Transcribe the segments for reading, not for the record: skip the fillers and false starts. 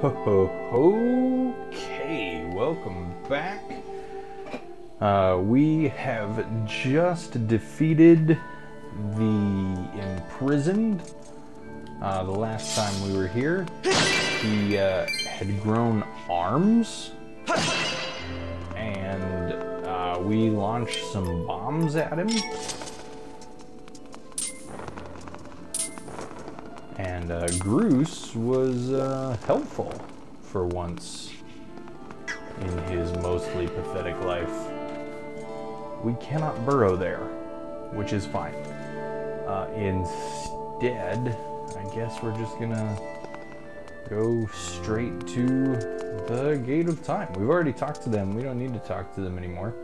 Okay, welcome back. We have just defeated the imprisoned. The last time we were here, he had grown arms, and we launched some bombs at him. And Groose was helpful for once in his mostly pathetic life. We cannot burrow there, which is fine. Instead, I guess we're just gonna go straight to the Gate of Time. We've already talked to them. We don't need to talk to them anymore.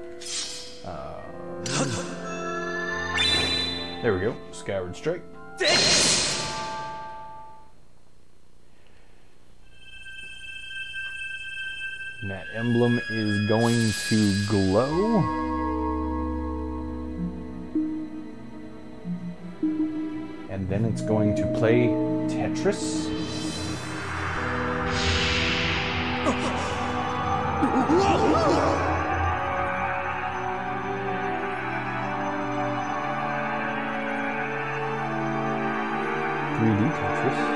There we go. Skyward Strike. And that emblem is going to glow. And then it's going to play Tetris. Tetris.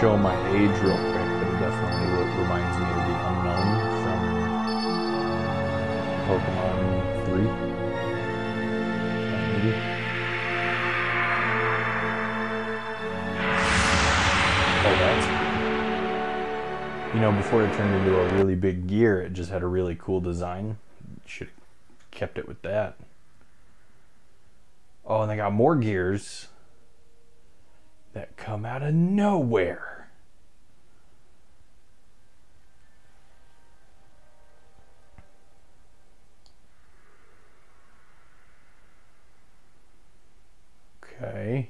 Show my age real quick, but it definitely reminds me of the Unknown from Pokemon 3. Maybe. Oh, that's... You know, before it turned into a really big gear, it just had a really cool design. Should have kept it with that. Oh, and they got more gears that come out of nowhere. Okay.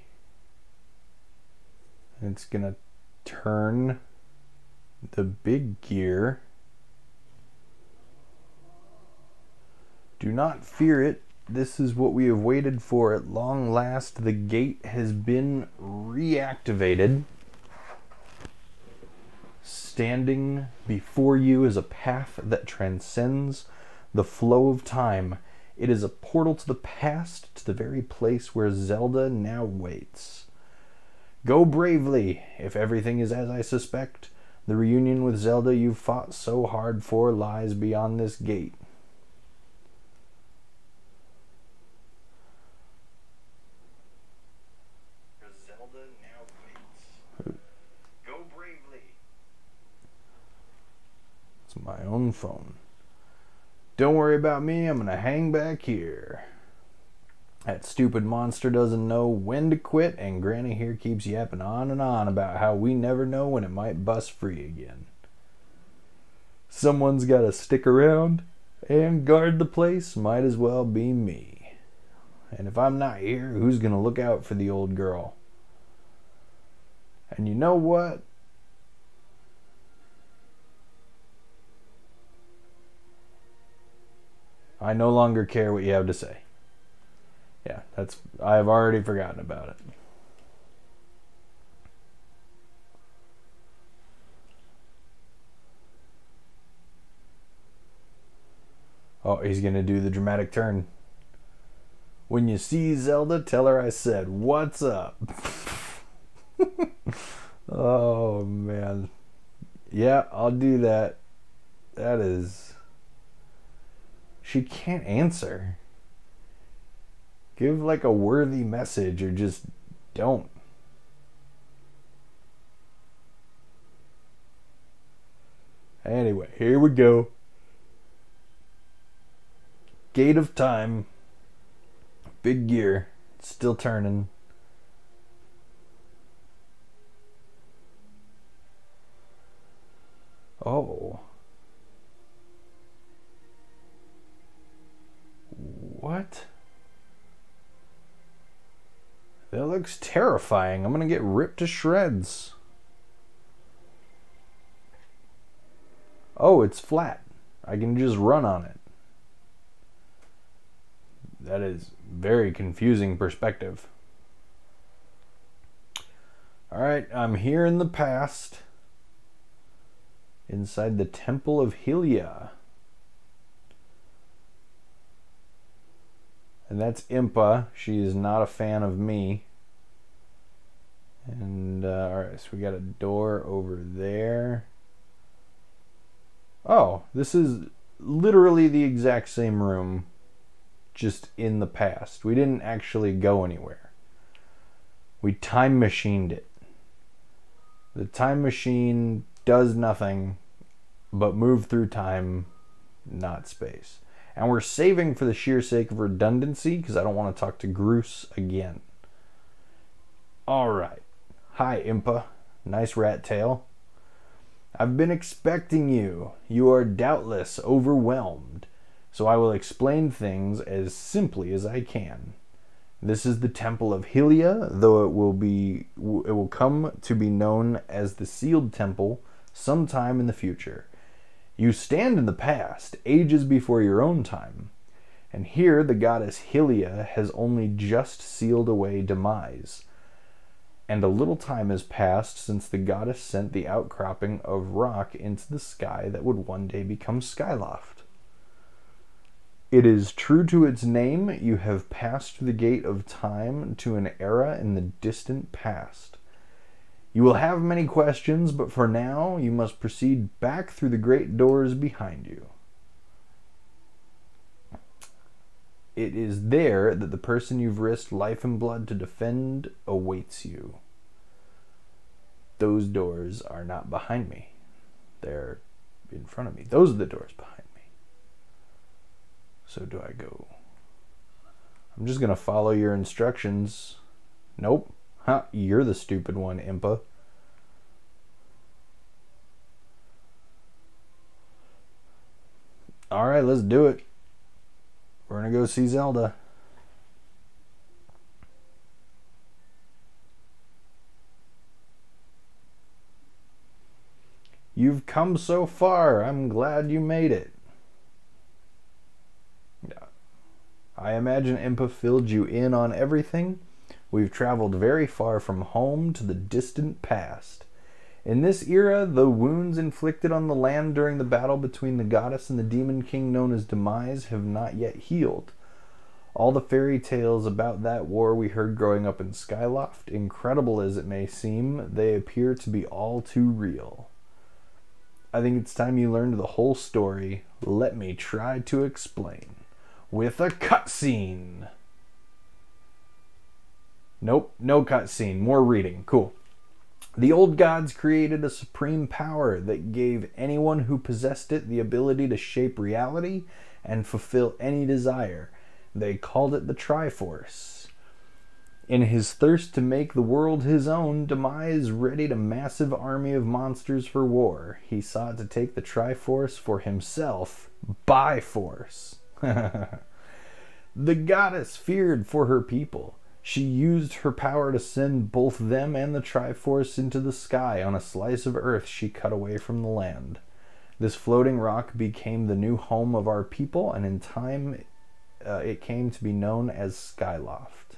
It's gonna turn the big gear. Do not fear it. This is what we have waited for. At long last, the gate has been reactivated. Standing before you is a path that transcends the flow of time. It is a portal to the past, to the very place where Zelda now waits. Go bravely, if everything is as I suspect. The reunion with Zelda you fought so hard for lies beyond this gate. My own phone. Don't worry about me, I'm gonna hang back here. That stupid monster doesn't know when to quit, and Granny here keeps yapping on and on about how we never know when it might bust free again. Someone's gotta stick around and guard the place, might as well be me. And if I'm not here, who's gonna look out for the old girl? And you know what? I no longer care what you have to say. Yeah, I've already forgotten about it. Oh, he's gonna do the dramatic turn. When you see Zelda, tell her I said, "What's up?" Oh, man. Yeah, I'll do that. That is... She can't answer. Give like a worthy message or just don't. Anyway, here we go. Gate of Time. Big gear. It's still turning. Oh. What? That looks terrifying. I'm gonna get ripped to shreds. Oh, it's flat. I can just run on it. That is very confusing perspective. Alright, I'm here in the past. Inside the Temple of Helia. And that's Impa. She is not a fan of me. And, alright, so we got a door over there. Oh, this is literally the exact same room, just in the past. We didn't actually go anywhere. We time machined it. The time machine does nothing but move through time, not space. And we're saving for the sheer sake of redundancy, because I don't want to talk to Groose again. Alright. Hi, Impa. Nice rat tail. I've been expecting you. You are doubtless overwhelmed, so I will explain things as simply as I can. This is the Temple of Helia, though it will come to be known as the Sealed Temple sometime in the future. You stand in the past, ages before your own time, and here the goddess Helia has only just sealed away demise. And a little time has passed since the goddess sent the outcropping of rock into the sky that would one day become Skyloft. It is true to its name, you have passed through the gate of time to an era in the distant past. You will have many questions, but for now you must proceed back through the great doors behind you. It is there that the person you've risked life and blood to defend awaits you. Those doors are not behind me. They're in front of me. Those are the doors behind me. So do I go? I'm just going to follow your instructions. Nope. Huh, you're the stupid one, Impa. Alright, let's do it. We're going to go see Zelda. You've come so far. I'm glad you made it. I imagine Impa filled you in on everything. We've traveled very far from home to the distant past. In this era, the wounds inflicted on the land during the battle between the goddess and the demon king known as Demise have not yet healed. All the fairy tales about that war we heard growing up in Skyloft, incredible as it may seem, they appear to be all too real. I think it's time you learned the whole story. Let me try to explain. With a cutscene. Nope, no cutscene. More reading. Cool. The old gods created a supreme power that gave anyone who possessed it the ability to shape reality and fulfill any desire. They called it the Triforce. In his thirst to make the world his own, Demise readied a massive army of monsters for war. He sought to take the Triforce for himself by force. The goddess feared for her people. She used her power to send both them and the Triforce into the sky on a slice of earth she cut away from the land. This floating rock became the new home of our people, and in time it came to be known as Skyloft.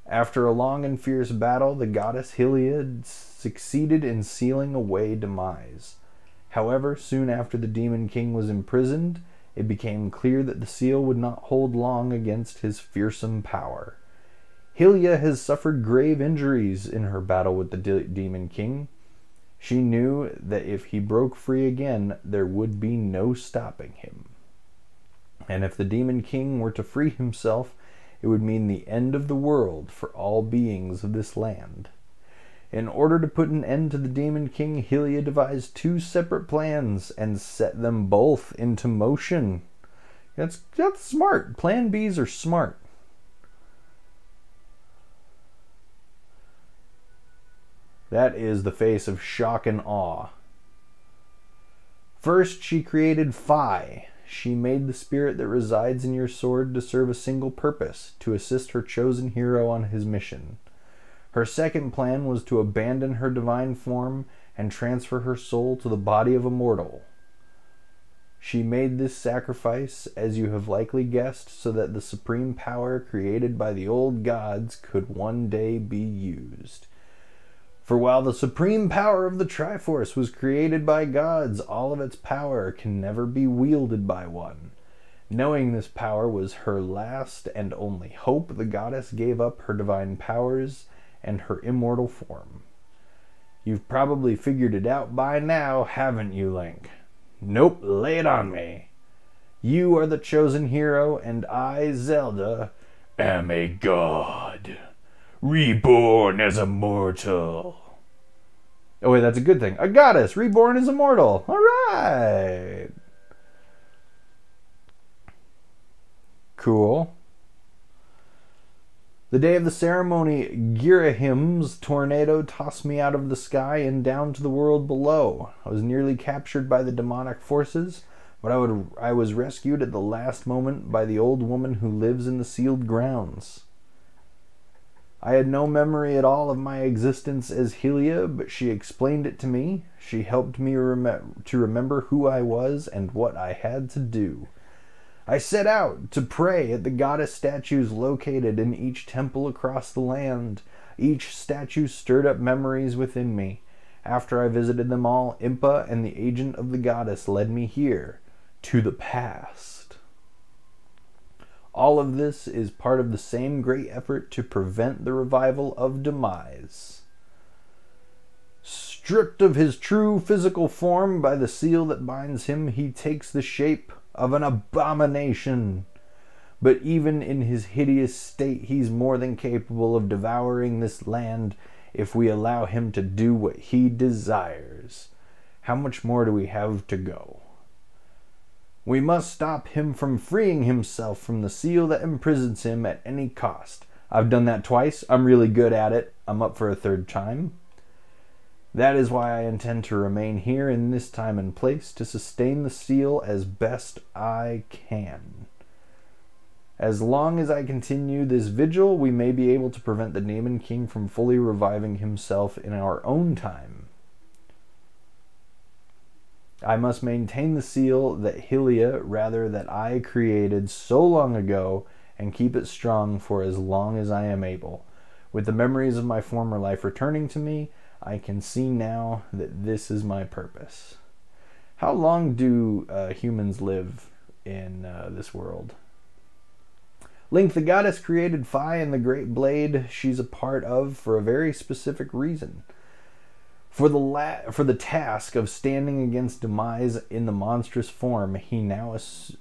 After a long and fierce battle, the goddess Helia succeeded in sealing away Demise. However, soon after the Demon King was imprisoned, it became clear that the seal would not hold long against his fearsome power. Helia has suffered grave injuries in her battle with the Demon King. She knew that if he broke free again, there would be no stopping him. And if the Demon King were to free himself, it would mean the end of the world for all beings of this land. In order to put an end to the Demon King, Helia devised two separate plans and set them both into motion. That's smart. Plan Bs are smart. That is the face of shock and awe. First, she created Phi. She made the spirit that resides in your sword to serve a single purpose, to assist her chosen hero on his mission. Her second plan was to abandon her divine form and transfer her soul to the body of a mortal. She made this sacrifice, as you have likely guessed, so that the supreme power created by the old gods could one day be used. For while the supreme power of the Triforce was created by gods, all of its power can never be wielded by one. Knowing this power was her last and only hope, the goddess gave up her divine powers and her immortal form. You've probably figured it out by now, haven't you, Link? Nope, lay it on me. You are the chosen hero, and I, Zelda, am a god, reborn as a mortal. Oh wait, that's a good thing. A goddess, reborn as a mortal. All right. Cool. The day of the ceremony, Girahim's tornado tossed me out of the sky and down to the world below. I was nearly captured by the demonic forces, but I was rescued at the last moment by the old woman who lives in the sealed grounds. I had no memory at all of my existence as Helia, but she explained it to me. She helped me to remember who I was and what I had to do. I set out to pray at the goddess statues located in each temple across the land. Each statue stirred up memories within me. After I visited them all, Impa and the agent of the goddess led me here, to the past. All of this is part of the same great effort to prevent the revival of demise. Stripped of his true physical form by the seal that binds him, he takes the shape of an abomination. But even in his hideous state, he's more than capable of devouring this land if we allow him to do what he desires. How much more do we have to go? We must stop him from freeing himself from the seal that imprisons him at any cost. I've done that twice. I'm really good at it. I'm up for a third time. That is why I intend to remain here in this time and place to sustain the seal as best I can. As long as I continue this vigil, we may be able to prevent the Demon King from fully reviving himself in our own time. I must maintain the seal that Helia, rather that I created so long ago, and keep it strong for as long as I am able. With the memories of my former life returning to me, I can see now that this is my purpose. How long do humans live in this world? Link, the goddess created Fi and the great blade she's a part of for a very specific reason. For the task of standing against demise in the monstrous form, he now assumes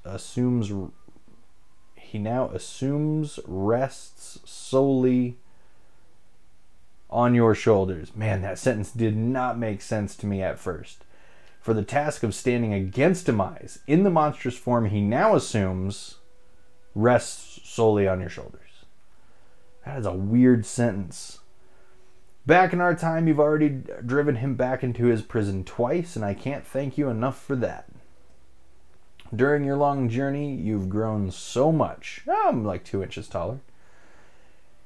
rests solely on your shoulders. Man, that sentence did not make sense to me at first. For the task of standing against demise in the monstrous form, he now assumes rests solely on your shoulders. That is a weird sentence. Back in our time, you've already driven him back into his prison twice, and I can't thank you enough for that. During your long journey, you've grown so much. I'm like 2 inches taller.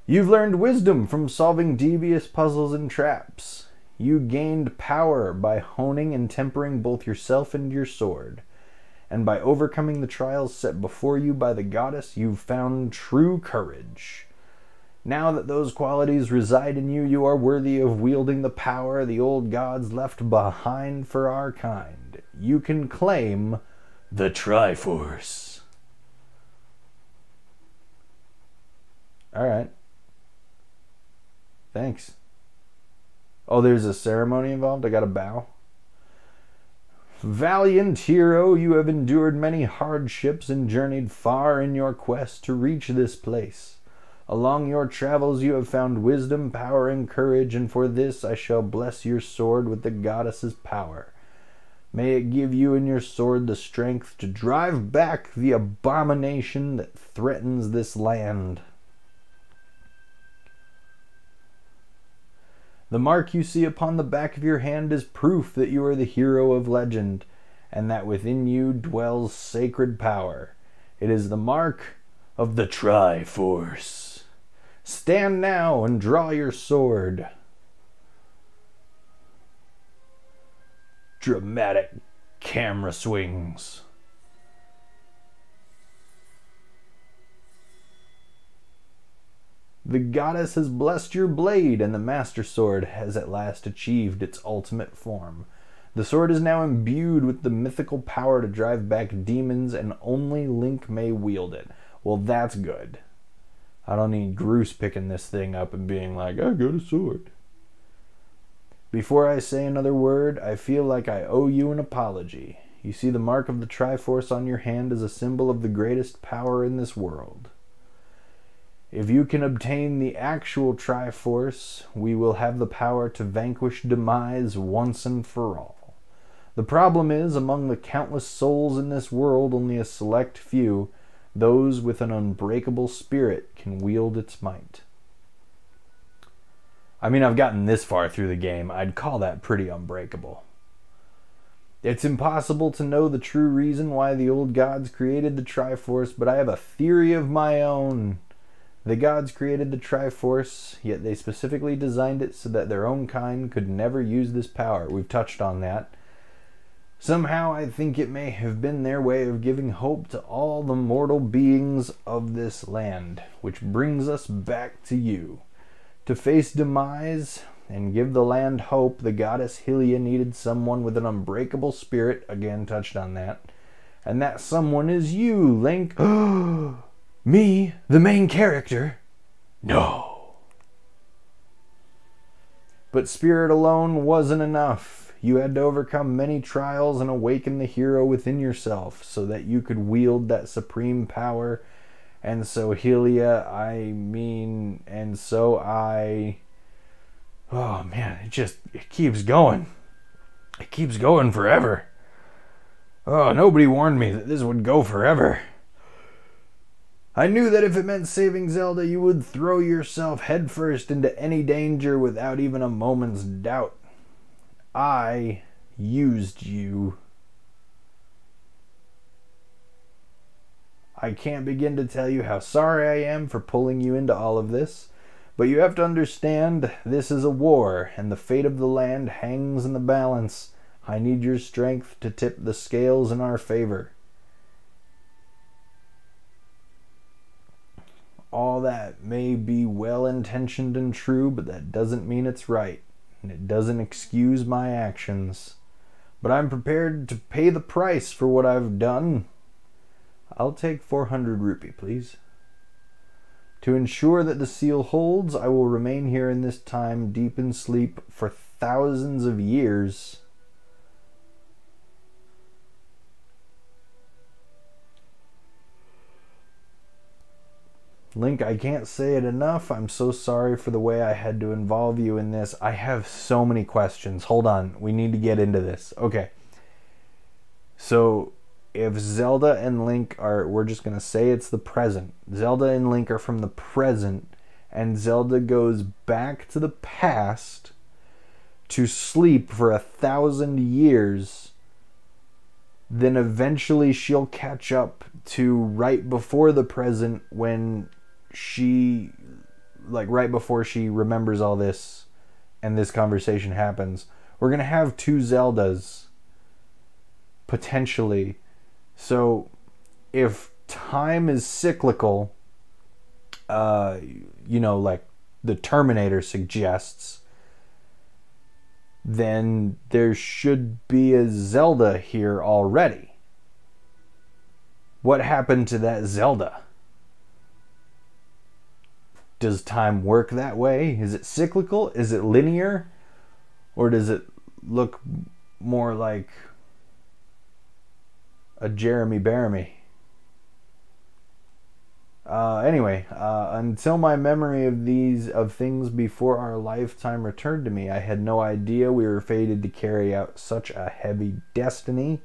You've learned wisdom from solving devious puzzles and traps. You gained power by honing and tempering both yourself and your sword. And by overcoming the trials set before you by the goddess, you've found true courage. Now that those qualities reside in you, you are worthy of wielding the power the old gods left behind for our kind. You can claim the Triforce. Alright. Thanks. Oh, there's a ceremony involved? I gotta bow? Valiant hero, you have endured many hardships and journeyed far in your quest to reach this place. Along your travels you have found wisdom, power, and courage, and for this I shall bless your sword with the goddess's power. May it give you and your sword the strength to drive back the abomination that threatens this land. The mark you see upon the back of your hand is proof that you are the hero of legend, and that within you dwells sacred power. It is the mark of the Triforce. Stand now and draw your sword. Dramatic camera swings. The goddess has blessed your blade, and the Master Sword has at last achieved its ultimate form. The sword is now imbued with the mythical power to drive back demons, and only Link may wield it. Well, that's good. I don't need Groose picking this thing up and being like, I got a sword. Before I say another word, I feel like I owe you an apology. You see, the mark of the Triforce on your hand is a symbol of the greatest power in this world. If you can obtain the actual Triforce, we will have the power to vanquish demise once and for all. The problem is, among the countless souls in this world, only a select few, those with an unbreakable spirit, can wield its might. I mean, I've gotten this far through the game. I'd call that pretty unbreakable. It's impossible to know the true reason why the old gods created the Triforce, but I have a theory of my own. The gods created the Triforce, yet they specifically designed it so that their own kind could never use this power. We've touched on that. Somehow I think it may have been their way of giving hope to all the mortal beings of this land, which brings us back to you. To face demise and give the land hope, the goddess Helia needed someone with an unbreakable spirit. Again, touched on that. And that someone is you, Link. Me, the main character? No. But spirit alone wasn't enough. You had to overcome many trials and awaken the hero within yourself so that you could wield that supreme power. And so Helia, oh man, it keeps going. It keeps going forever. Oh, nobody warned me that this would go forever. I knew that if it meant saving Zelda, you would throw yourself headfirst into any danger without even a moment's doubt. I used you. I can't begin to tell you how sorry I am for pulling you into all of this, but you have to understand this is a war, and the fate of the land hangs in the balance. I need your strength to tip the scales in our favor. All that may be well-intentioned and true, but that doesn't mean it's right, and it doesn't excuse my actions. But I'm prepared to pay the price for what I've done. I'll take 400 rupee, please. To ensure that the seal holds, I will remain here in this time deep in sleep for thousands of years. Link, I can't say it enough. I'm so sorry for the way I had to involve you in this. I have so many questions. Hold on. We need to get into this. Okay. So, if Zelda and Link are, we're just going to say it's the present. Zelda and Link are from the present, and Zelda goes back to the past to sleep for 1,000 years. Then eventually she'll catch up to right before the present when right before she remembers all this and this conversation happens. We're going to have two Zeldas, potentially. So, if time is cyclical, like the Terminator suggests, then there should be a Zelda here already. What happened to that Zelda? Does time work that way? Is it cyclical? Is it linear? Or does it look more like a Jeremy Bearimy? Anyway, until my memory of things before our lifetime returned to me, I had no idea we were fated to carry out such a heavy destiny.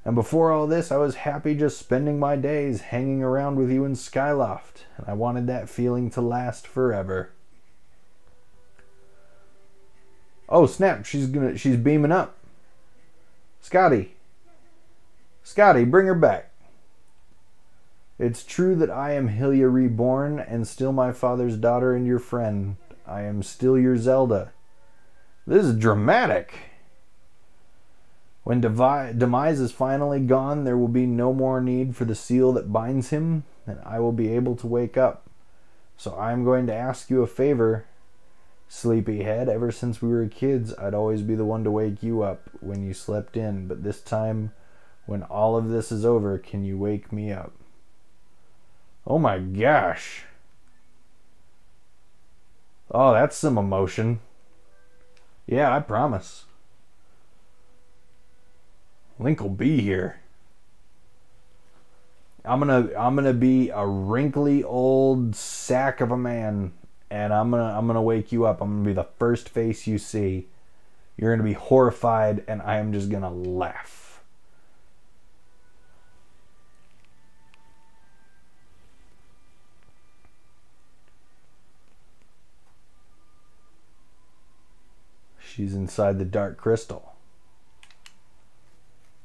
And before all this, I was happy just spending my days hanging around with you in Skyloft, and I wanted that feeling to last forever. Oh snap, she's beaming up. Scotty, bring her back. It's true that I am Helia reborn, and still my father's daughter and your friend. I am still your Zelda. This is dramatic. When demise is finally gone, there will be no more need for the seal that binds him, and I will be able to wake up. So I'm going to ask you a favor, sleepyhead. Ever since we were kids, I'd always be the one to wake you up when you slept in. But this time, when all of this is over, can you wake me up? Oh my gosh. Oh, that's some emotion. Yeah, I promise. Link will be here. I'm gonna be a wrinkly old sack of a man, and I'm gonna wake you up. I'm gonna be the first face you see. You're gonna be horrified, and I am just gonna laugh. She's inside the dark crystal.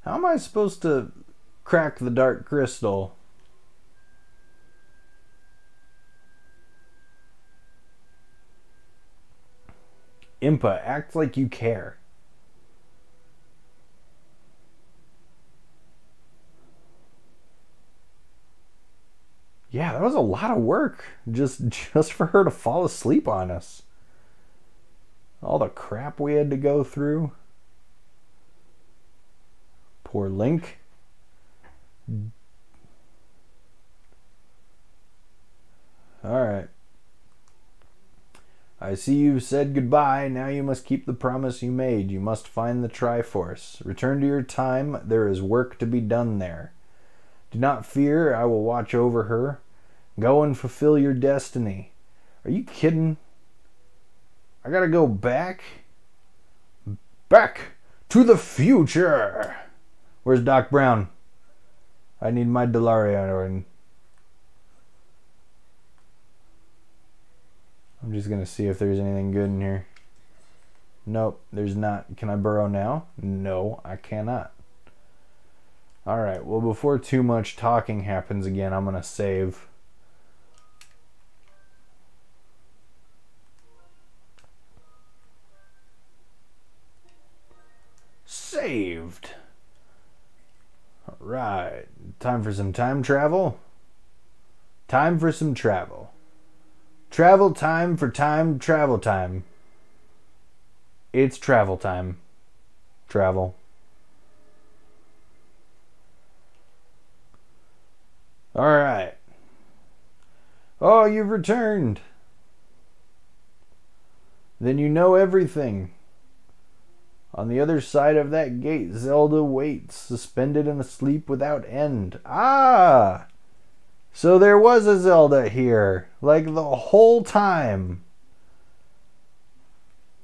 How am I supposed to crack the dark crystal? Impa, act like you care. Yeah, that was a lot of work just for her to fall asleep on us. All the crap we had to go through. Poor Link. Alright. I see you've said goodbye. Now you must keep the promise you made. You must find the Triforce. Return to your time. There is work to be done there. Do not fear. I will watch over her. Go and fulfill your destiny. Are you kidding? I gotta go back? Back to the future! Where's Doc Brown? I need my DeLorean. I'm just gonna see if there's anything good in here. Nope, there's not. Can I burrow now? No, I cannot. Alright, well, before too much talking happens again, I'm gonna save. Saved. Alright, time for some time travel. Time for some travel. Travel time for time, travel time. It's travel time. Travel. Alright. Oh, you've returned. Then you know everything. On the other side of that gate, Zelda waits, suspended and asleep without end. Ah! So there was a Zelda here, like the whole time.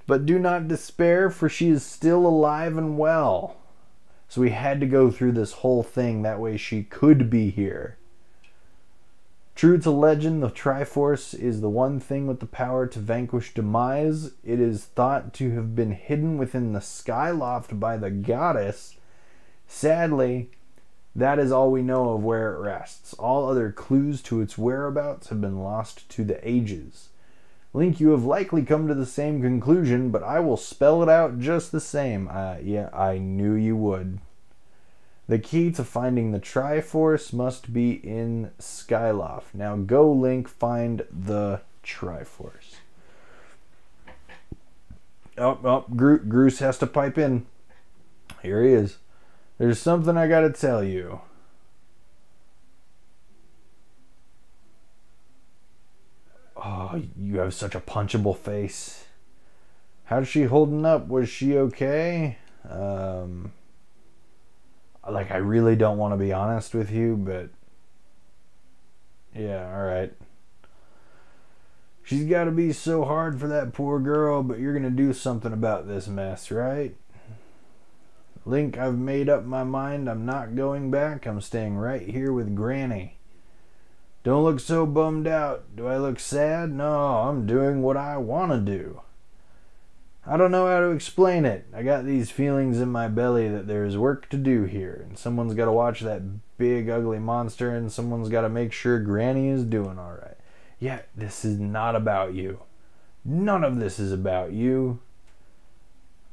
But do not despair, for she is still alive and well. So we had to go through this whole thing, that way she could be here. True to legend, the Triforce is the one thing with the power to vanquish demise. It is thought to have been hidden within the Skyloft by the goddess. Sadly, that is all we know of where it rests. All other clues to its whereabouts have been lost to the ages. Link, you have likely come to the same conclusion, but I will spell it out just the same. Yeah, I knew you would. The key to finding the Triforce must be in Skyloft. Now go, Link, find the Triforce. Oh, Groose has to pipe in. Here he is. There's something I gotta tell you. Oh, you have such a punchable face. How's she holding up? Was she okay? Like, I really don't want to be honest with you, but yeah, alright. She's got to be so hard for that poor girl, but you're going to do something about this mess, right? Link, I've made up my mind. I'm not going back. I'm staying right here with Granny. Don't look so bummed out. Do I look sad? No, I'm doing what I want to do. I don't know how to explain it. I got these feelings in my belly that there's work to do here, and someone's got to watch that big ugly monster, and someone's got to make sure Granny is doing all right. Yeah, this is not about you. None of this is about you.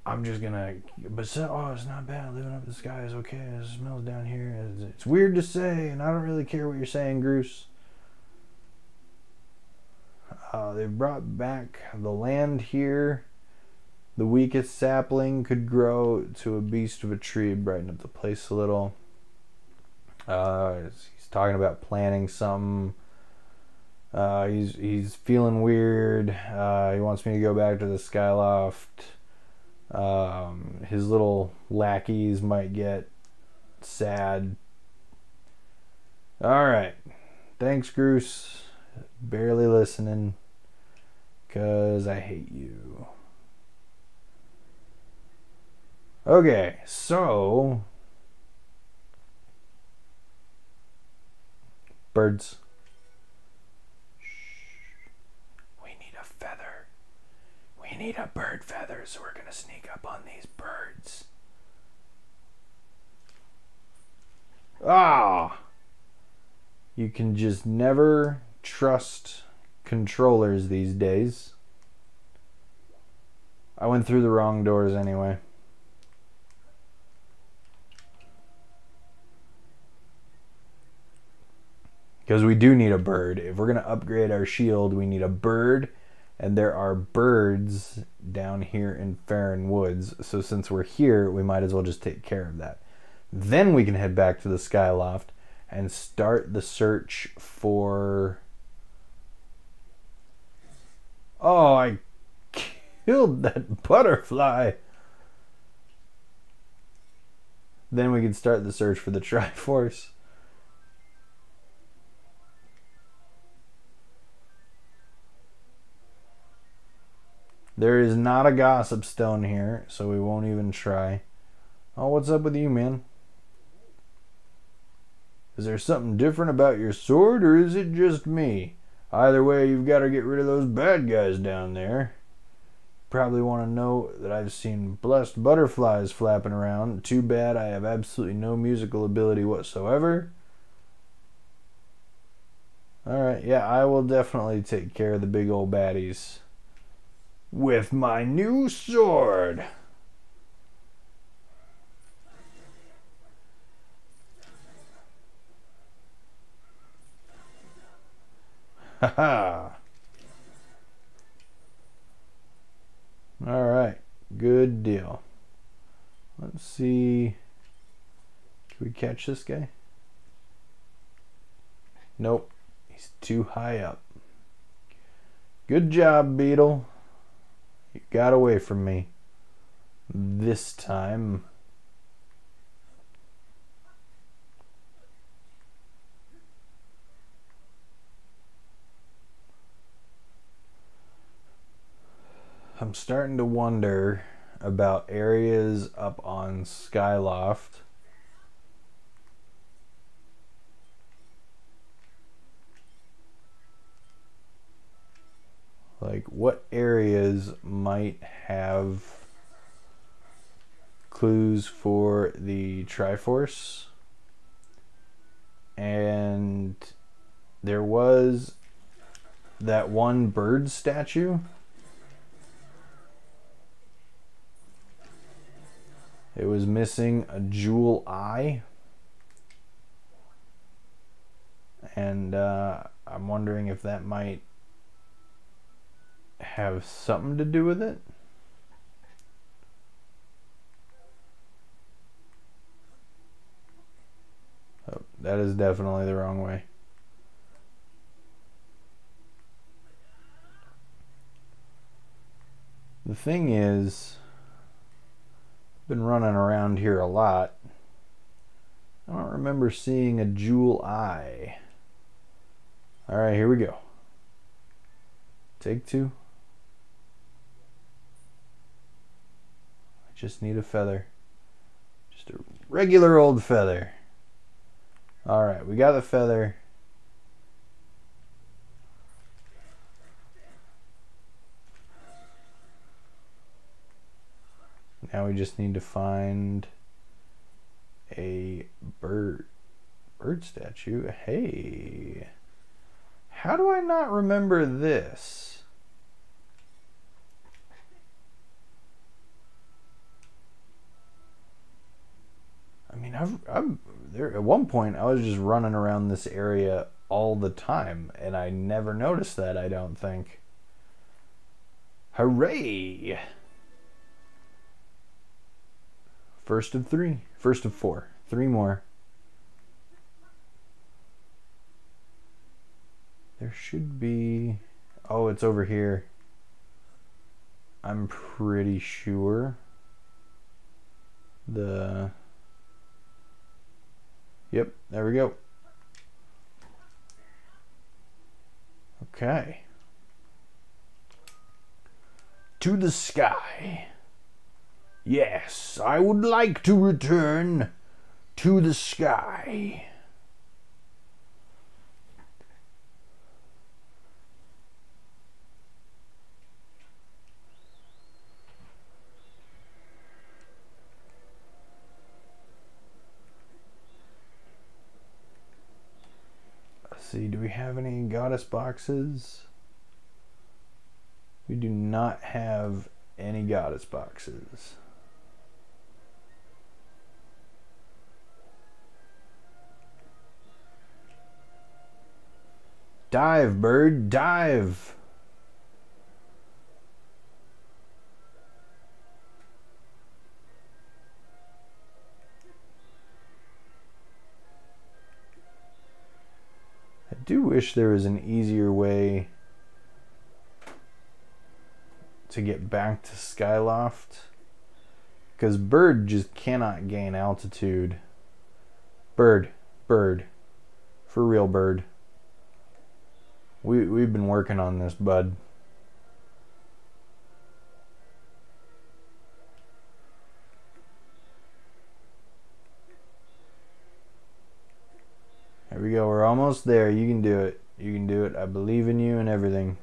I'm just gonna, oh, it's not bad. Living up the sky is okay. It smells down here. It's weird to say, and I don't really care what you're saying, Groose. They've brought back the land here. The weakest sapling could grow to a beast of a tree, brighten up the place a little. He's talking about planning something. He's feeling weird. He wants me to go back to the Skyloft. His little lackeys might get sad. Alright. Thanks, Groose. Barely listening. 'Cause I hate you. Okay, so... birds. We need a feather. We need a bird feather, so we're gonna sneak up on these birds. Ah! You can just never trust controllers these days. I went through the wrong doors anyway. Because we do need a bird. If we're going to upgrade our shield, we need a bird. And there are birds down here in Farron Woods. So since we're here, we might as well just take care of that. Then we can head back to the Skyloft and start the search for... Oh, I killed that butterfly. Then we can start the search for the Triforce. There is not a gossip stone here, so we won't even try. Oh, what's up with you, man? Is there something different about your sword, or is it just me? Either way, you've got to get rid of those bad guys down there. Probably want to know that I've seen blessed butterflies flapping around. Too bad I have absolutely no musical ability whatsoever. Alright, yeah, I will definitely take care of the big old baddies with my new sword. Haha. Alright, good deal. Let's see. Can we catch this guy? Nope, he's too high up. Good job, Beetle. You got away from me. This time. I'm starting to wonder about areas up on Skyloft. Like, what areas might have clues for the Triforce? And there was that one bird statue. It was missing a jewel eye. And I'm wondering if that might have something to do with it. Oh, that is definitely the wrong way. The thing is, I've been running around here a lot. I don't remember seeing a jewel eye. Alright, here we go. Take two. I just need a feather. Just a regular old feather. Alright, we got the feather. Now we just need to find a bird statue. Hey, how do I not remember this? I mean, I've there at one point I was just running around this area all the time, and I never noticed that, I don't think. Hooray! First of three. First of four. 3 more. There should be... Oh, it's over here. I'm pretty sure. Yep, there we go. Okay. To the sky. Yes, I would like to return to the sky. Let's see, do we have any goddess boxes? We do not have any goddess boxes. Dive, bird, dive! I do wish there was an easier way to get back to Skyloft, because bird just cannot gain altitude. Bird, for real, bird. We've been working on this, bud. There we go. We're almost there. You can do it. You can do it. I believe in you and everything.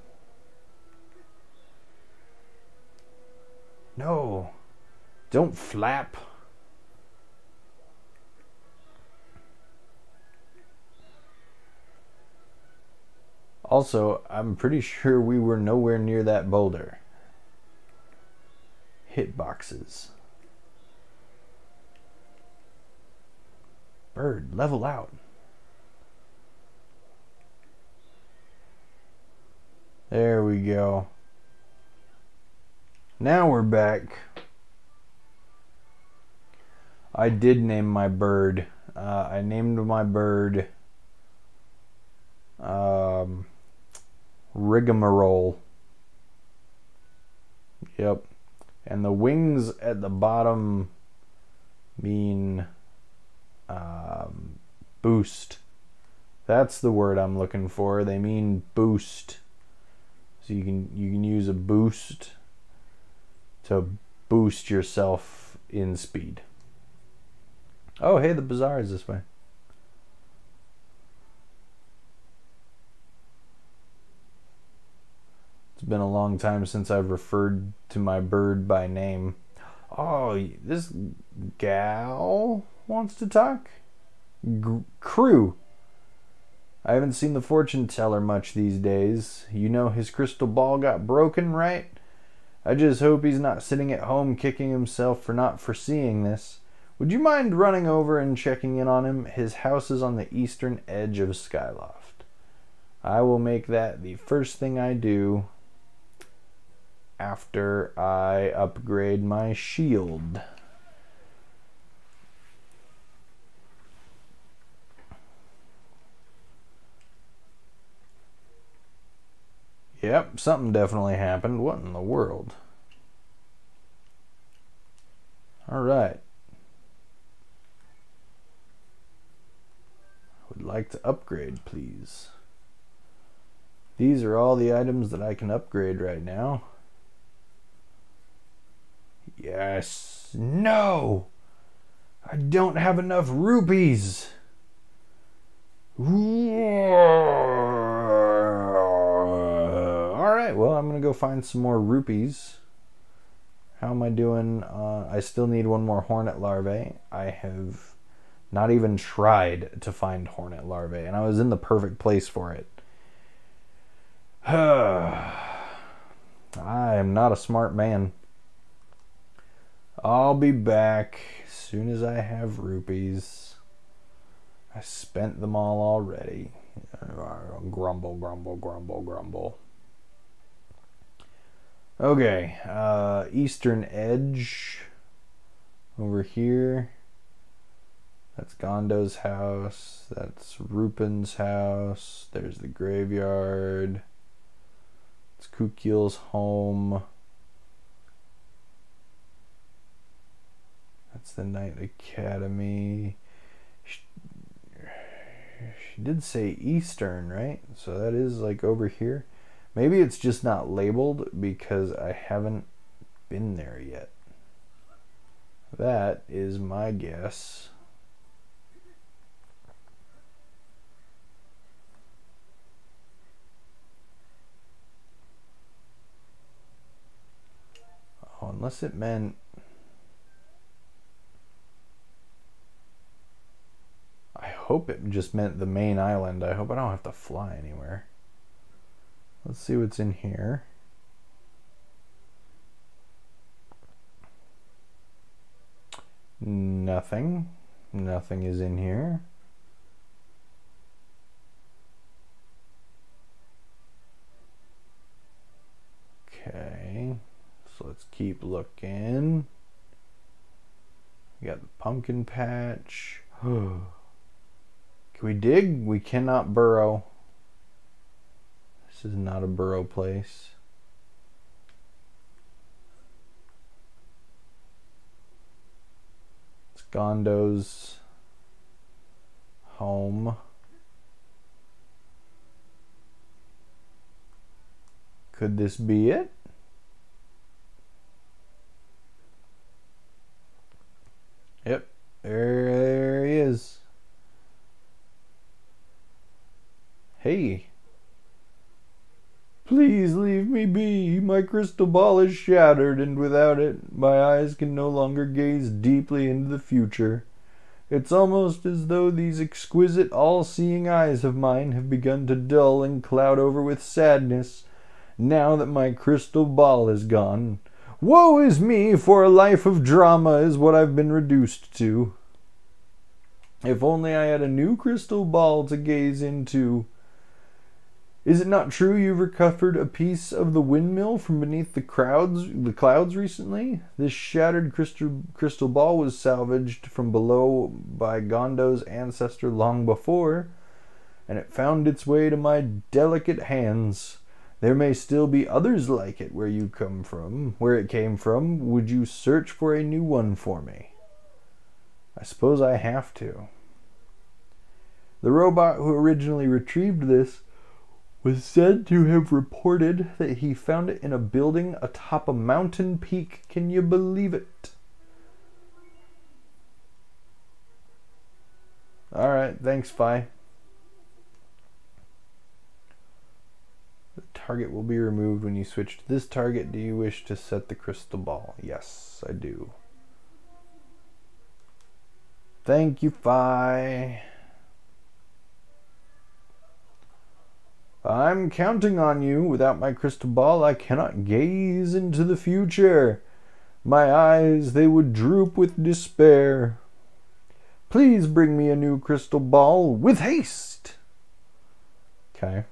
No. Don't flap. Also, I'm pretty sure we were nowhere near that boulder. Hitboxes. Bird, level out. There we go. Now we're back. I did name my bird. I named my bird Rigmarole. Yep. And the wings at the bottom mean boost. That's the word I'm looking for. They mean boost. So you can use a boost to boost yourself in speed. Oh, hey, the bazaar is this way. It's been a long time since I've referred to my bird by name. Oh, this gal wants to talk? Crew. I haven't seen the fortune teller much these days. You know his crystal ball got broken, right? I just hope he's not sitting at home kicking himself for not foreseeing this. Would you mind running over and checking in on him? His house is on the eastern edge of Skyloft. I will make that the first thing I do after I upgrade my shield. Yep, something definitely happened. What in the world? Alright. I would like to upgrade, please. These are all the items that I can upgrade right now. Yes. No! I don't have enough rupees! Alright, well, I'm going to go find some more rupees. How am I doing? I still need one more hornet larvae. I have not even tried to find hornet larvae, and I was in the perfect place for it. I am not a smart man. I'll be back as soon as I have rupees. I spent them all already. Grumble, grumble, grumble, grumble. Okay, eastern edge over here. That's Gondo's house. That's Rupin's house. There's the graveyard. It's Kukiel's home. That's the Knight Academy. She did say eastern, right? So that is like over here. Maybe it's just not labeled because I haven't been there yet. That is my guess. Oh, unless it meant... I hope it just meant the main island. I hope I don't have to fly anywhere. Let's see what's in here. Nothing. Nothing is in here. Okay. So let's keep looking. We got the pumpkin patch. Can we dig? We cannot burrow. This is not a burrow place. It's Gondo's home. Could this be it? Yep, there he is. Hey. Please leave me be. My crystal ball is shattered, and without it, my eyes can no longer gaze deeply into the future. It's almost as though these exquisite, all-seeing eyes of mine have begun to dull and cloud over with sadness, now that my crystal ball is gone. Woe is me, for a life of drama is what I've been reduced to. If only I had a new crystal ball to gaze into. Is it not true you've recovered a piece of the windmill from beneath the clouds recently? This shattered crystal ball was salvaged from below by Gondo's ancestor long before, and it found its way to my delicate hands. There may still be others like it where it came from. Would you search for a new one for me? I suppose I have to. The robot who originally retrieved this was said to have reported that he found it in a building atop a mountain peak. Can you believe it? Alright, thanks, Fi. The target will be removed when you switch to this target. Do you wish to set the crystal ball? Yes, I do. Thank you, Fi. I'm counting on you. Without my crystal ball, I cannot gaze into the future. My eyes, they would droop with despair. Please bring me a new crystal ball with haste. Okay.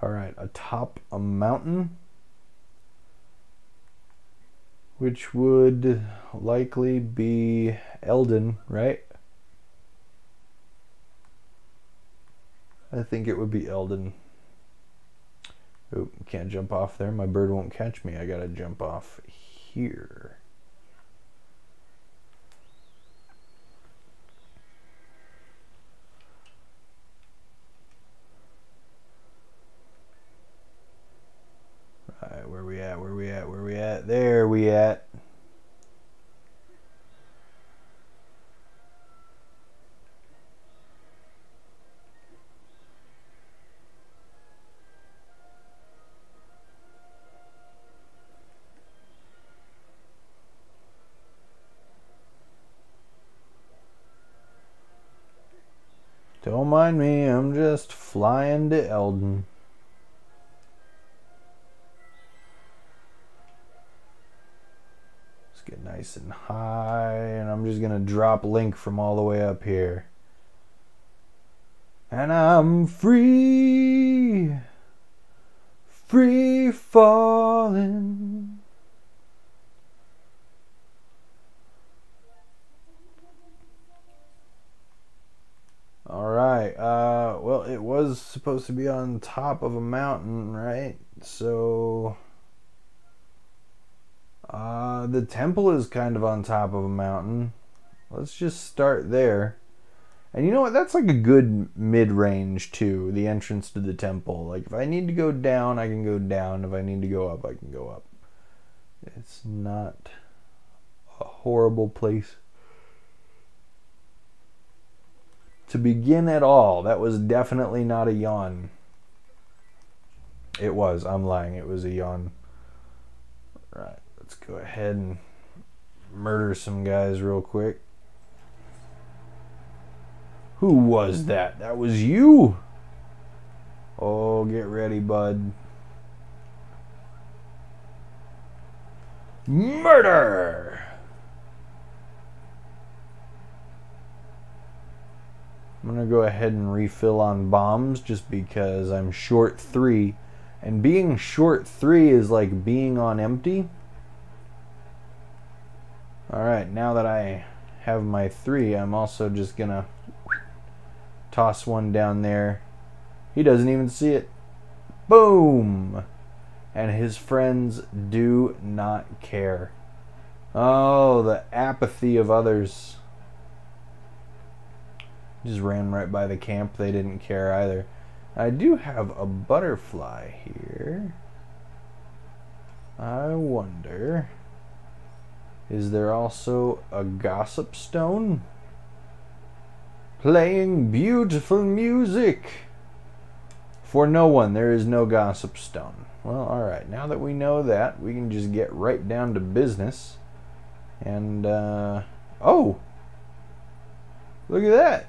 All right, atop a mountain, which would likely be Eldon, right? I think it would be Eldon. Oh, can't jump off there. My bird won't catch me. I gotta jump off here. Alright, where we at? Where we at? Where we at? There we at. Don't mind me, I'm just flying to Eldon. nice and high, and I'm just gonna drop Link from all the way up here. And I'm free, free falling. Alright, well, it was supposed to be on top of a mountain, right? So, the temple is kind of on top of a mountain. Let's just start there. And you know what? That's like a good mid-range, too, the entrance to the temple. Like, if I need to go down, I can go down. If I need to go up, I can go up. It's not a horrible place to begin at all. That was definitely not a yawn. It was. I'm lying. It was a yawn. Right. Let's go ahead and murder some guys real quick. Who was that? That was you? Oh, get ready, bud. Murder! I'm going to go ahead and refill on bombs just because I'm short 3. And being short 3 is like being on empty. Alright, now that I have my 3, I'm also just going to toss one down there. He doesn't even see it. Boom! And his friends do not care. Oh, the apathy of others. Just ran right by the camp. They didn't care either. I do have a butterfly here. I wonder, is there also a gossip stone? Playing beautiful music. For no one, there is no gossip stone. Well, alright. Now that we know that, we can just get right down to business. And, oh! Look at that!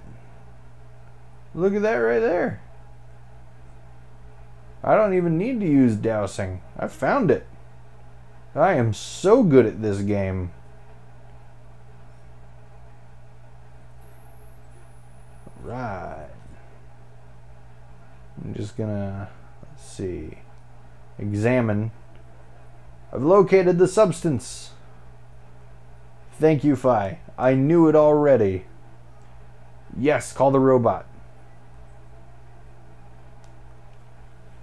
Look at that right there. I don't even need to use dowsing. I found it. I am so good at this game. Right. I'm just gonna, let's see, examine. I've located the substance. Thank you, Phi. I knew it already. Yes, call the robot.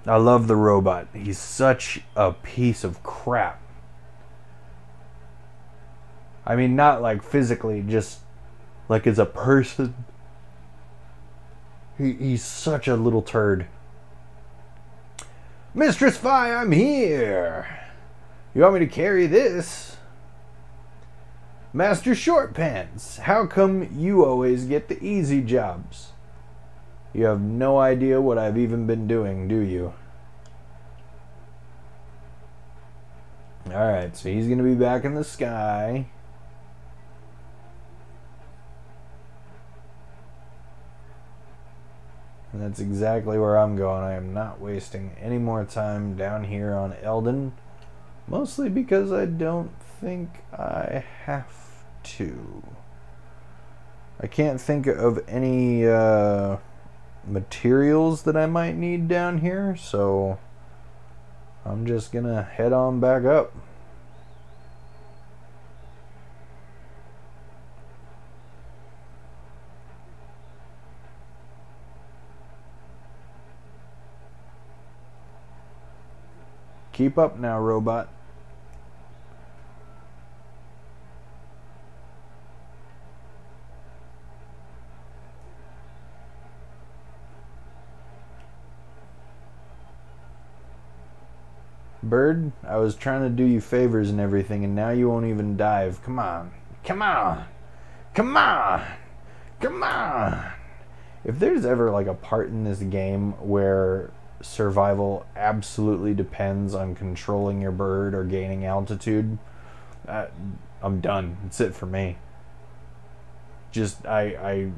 I love the robot. He's such a piece of crap. I mean, not like physically, just like as a person. He's such a little turd. Mistress Phi, I'm here. You want me to carry this? Master Short Pants, how come you always get the easy jobs? You have no idea what I've even been doing, do you? Alright, so he's going to be back in the sky. And that's exactly where I'm going. I am not wasting any more time down here on Eldon. Mostly because I don't think I have to. I can't think of any materials that I might need down here, so I'm just gonna head on back up. Keep up now, robot. Bird, I was trying to do you favors and everything, and now you won't even dive. Come on. Come on. Come on. Come on. If there's ever like a part in this game where survival absolutely depends on controlling your bird or gaining altitude, I'm done. That's it for me. I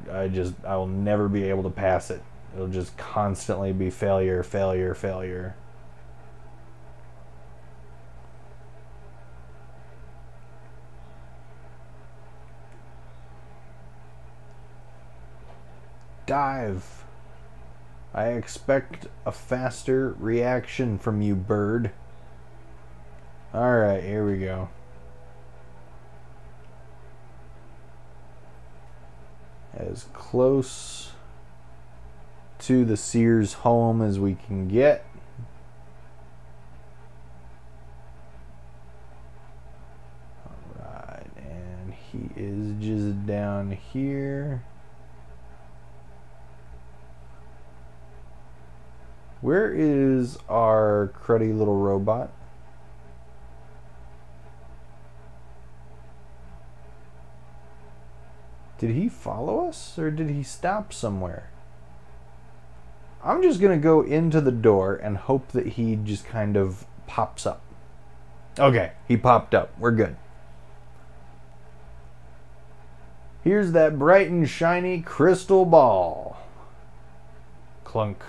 will never be able to pass it. It'll just constantly be failure, failure, failure. Dive. I expect a faster reaction from you, bird. Alright, here we go. As close to the Sears home as we can get. Alright, and he is just down here. Where is our cruddy little robot? Did he follow us or did he stop somewhere? I'm just going to go into the door and hope that he just kind of pops up. Okay, he popped up. We're good. Here's that bright and shiny crystal ball. Clunk.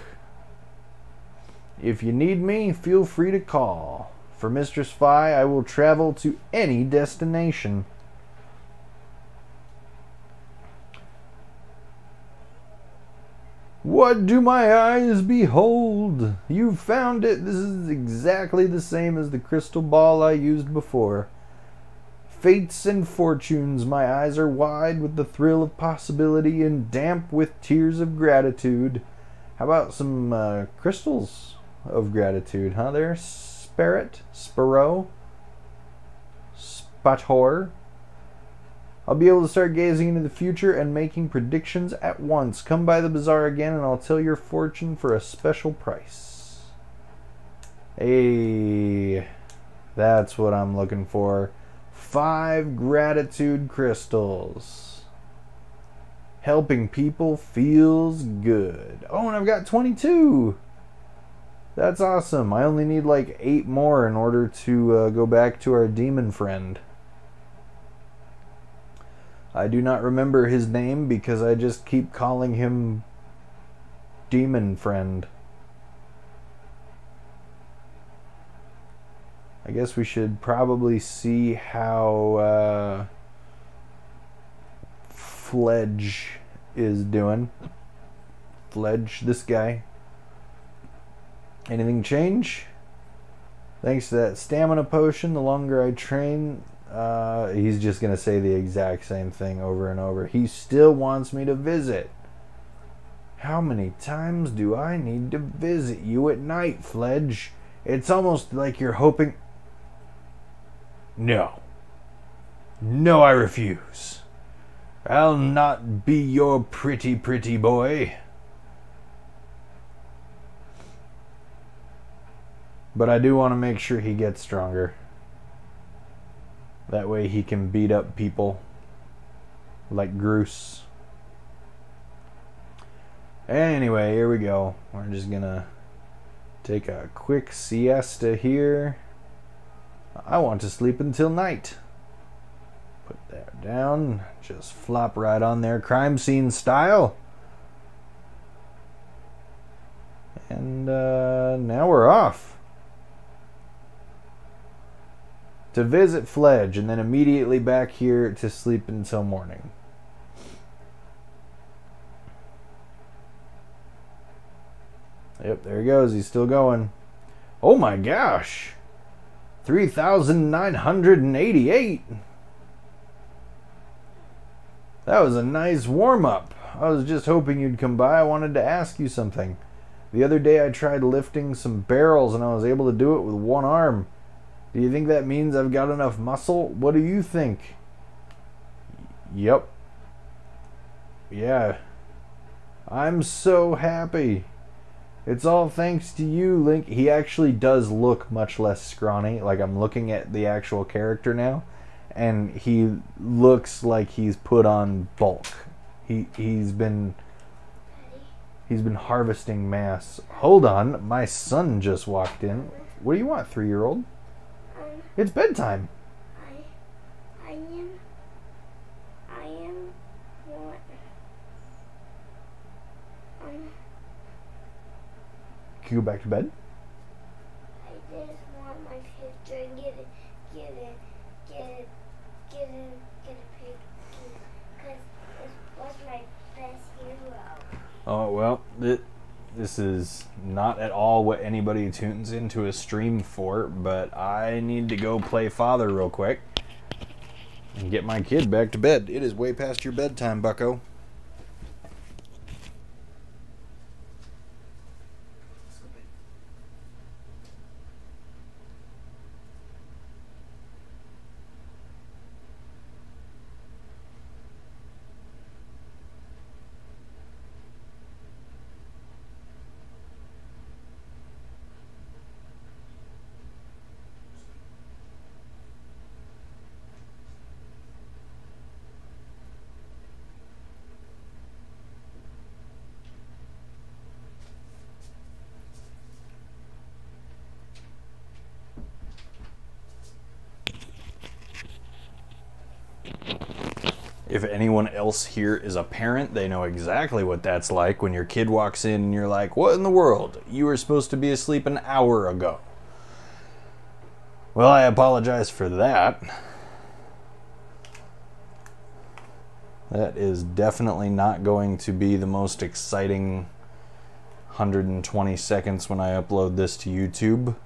If you need me, feel free to call. For Mistress Fi, I will travel to any destination. What do my eyes behold? You've found it. This is exactly the same as the crystal ball I used before. Fates and fortunes, my eyes are wide with the thrill of possibility and damp with tears of gratitude. How about some crystals of gratitude, huh there? Sparrow? Spator? I'll be able to start gazing into the future and making predictions at once. Come by the bazaar again and I'll tell your fortune for a special price. Hey, that's what I'm looking for. 5 gratitude crystals. Helping people feels good. Oh, and I've got 22. That's awesome. I only need like 8 more in order to go back to our demon friend. I do not remember his name because I just keep calling him Demon Friend. I guess we should probably see how Fledge is doing. Fledge, this guy. Anything change? Thanks to that stamina potion, the longer I train... he's just going to say the exact same thing over and over. He still wants me to visit. How many times do I need to visit you at night, Fledge? It's almost like you're hoping... No. No, I refuse. I'll not be your pretty, pretty boy. But I do want to make sure he gets stronger. That way he can beat up people like Groose. Anyway, here we go. We're just gonna take a quick siesta here. I want to sleep until night. Put that down. Just flop right on there, crime scene style. And now we're off. To visit Fledge, and then immediately back here to sleep until morning. Yep, there he goes. He's still going. Oh my gosh! 3,988! That was a nice warm-up. I was just hoping you'd come by. I wanted to ask you something. The other day I tried lifting some barrels and I was able to do it with one arm. Do you think that means I've got enough muscle? What do you think? Yep. Yeah. I'm so happy. It's all thanks to you, Link. He actually does look much less scrawny. Like, I'm looking at the actual character now, and he looks like he's put on bulk. He's been harvesting mass. Hold on, my son just walked in. What do you want, 3-year-old? It's bedtime. I am what? Can you go back to bed? I just want my picture and get a picture because it was my best hero. Oh, well, this is not at all what anybody tunes into a stream for, but I need to go play father real quick and get my kid back to bed. It is way past your bedtime, bucko. If anyone else here is a parent, they know exactly what that's like when your kid walks in and you're like, what in the world? You were supposed to be asleep an hour ago. Well, I apologize for that. That is definitely not going to be the most exciting 120 seconds when I upload this to YouTube.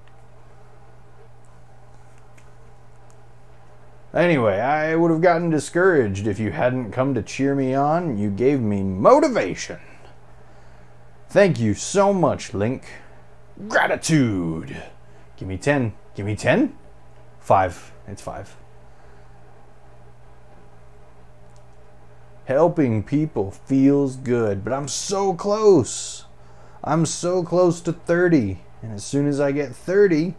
Anyway, I would have gotten discouraged if you hadn't come to cheer me on. You gave me motivation. Thank you so much, Link. Gratitude. Give me 10. Give me 10? 5. It's 5. Helping people feels good, but I'm so close. I'm so close to 30. And as soon as I get 30,